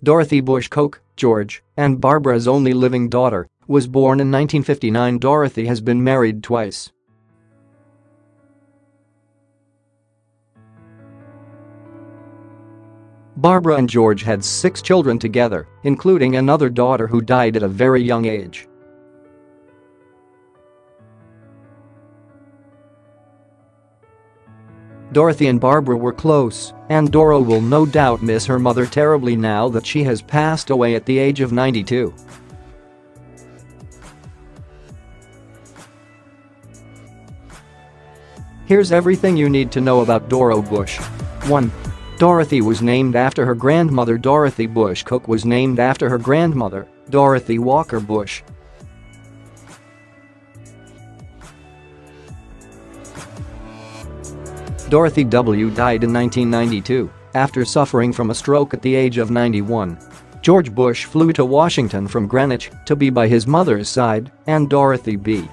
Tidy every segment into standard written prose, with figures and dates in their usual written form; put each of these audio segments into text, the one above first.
Dorothy Bush Koch, George and Barbara's only living daughter, was born in 1959. Dorothy has been married twice. Barbara and George had 6 children together, including another daughter who died at a very young age. Dorothy and Barbara were close, and Doro will no doubt miss her mother terribly now that she has passed away at the age of 92. Here's everything you need to know about Doro Bush. 1. Dorothy was named after her grandmother. Dorothy Bush Koch was named after her grandmother, Dorothy Walker Bush. Dorothy W died in 1992 after suffering from a stroke at the age of 91. George Bush flew to Washington from Greenwich to be by his mother's side, and Dorothy B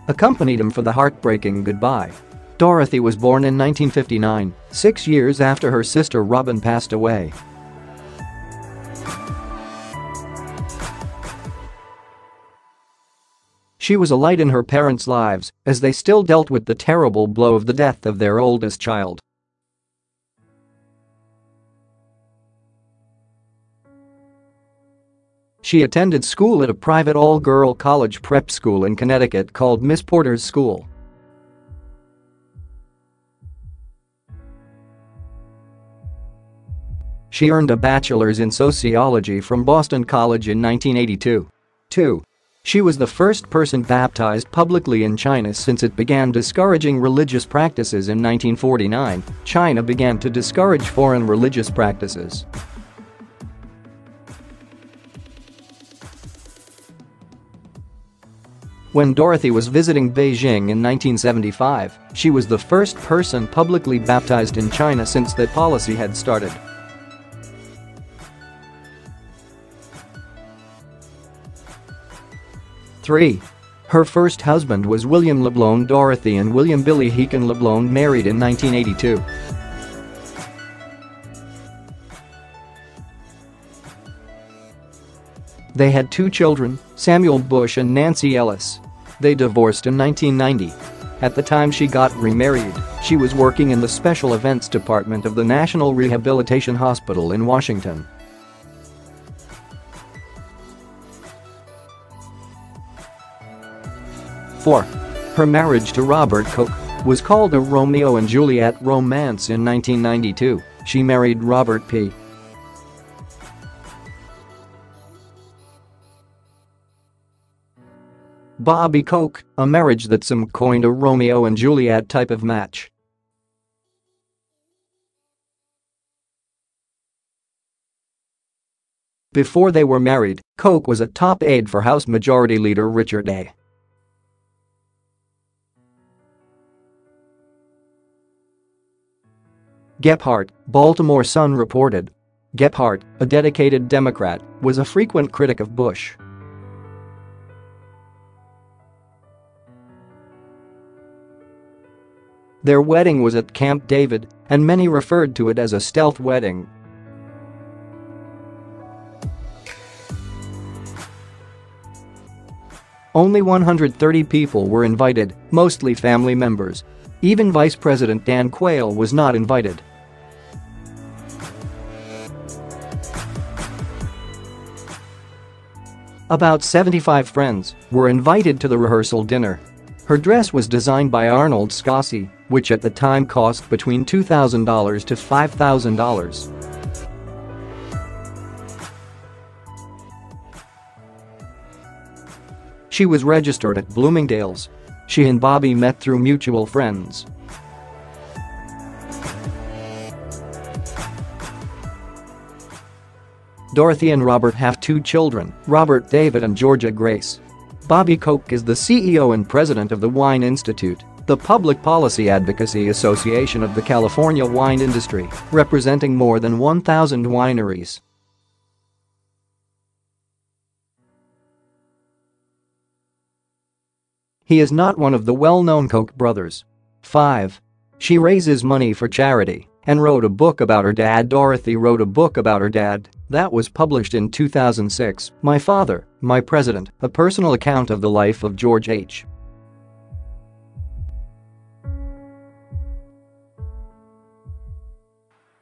accompanied him for the heartbreaking goodbye. Dorothy was born in 1959, 6 years after her sister Robin passed away. She was a light in her parents' lives as they still dealt with the terrible blow of the death of their oldest child. She attended school at a private all-girl college prep school in Connecticut called Miss Porter's School. She earned a bachelor's in sociology from Boston College in 1982. 2. She was the first person baptized publicly in China since it began discouraging religious practices in 1949. China began to discourage foreign religious practices. When Dorothy was visiting Beijing in 1975, she was the first person publicly baptized in China since that policy had started. Three. Her first husband was William LeBlond. Dorothy and William Billy Heekin LeBlond married in 1982. They had 2 children, Samuel Bush and Nancy Ellis. They divorced in 1990. At the time she got remarried, she was working in the special events department of the National Rehabilitation Hospital in Washington. 4. Her marriage to Robert Koch was called a Romeo and Juliet Romance in 1992. She married Robert P. Bobby Koch, a marriage that some coined a Romeo and Juliet type of match. Before they were married, Koch was a top aide for House Majority Leader Richard A. Gephardt Baltimore Sun reported. Gephardt, a dedicated Democrat, was a frequent critic of Bush. Their wedding was at Camp David, and many referred to it as a stealth wedding. Only 130 people were invited, mostly family members. Even Vice President Dan Quayle was not invited. About 75 friends were invited to the rehearsal dinner. Her dress was designed by Arnold Scaasi, which at the time cost between $2,000 to $5,000. She was registered at Bloomingdale's. She and Bobby met through mutual friends. Dorothy and Robert have 2 children, Robert David and Georgia Grace. Bobby Koch is the CEO and president of the Wine Institute, the public policy advocacy association of the California wine industry, representing more than 1,000 wineries. He is not one of the well-known Koch brothers. 5. She raises money for charity and wrote a book about her dad. Dorothy wrote a book about her dad that was published in 2006, My Father, My President, a personal account of the life of George H.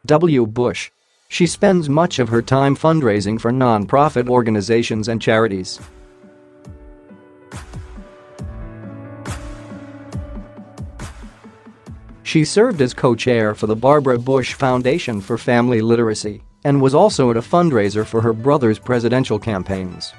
W. Bush. She spends much of her time fundraising for non-profit organizations and charities. She served as co-chair for the Barbara Bush Foundation for Family Literacy and was also a fundraiser for her brother's presidential campaigns.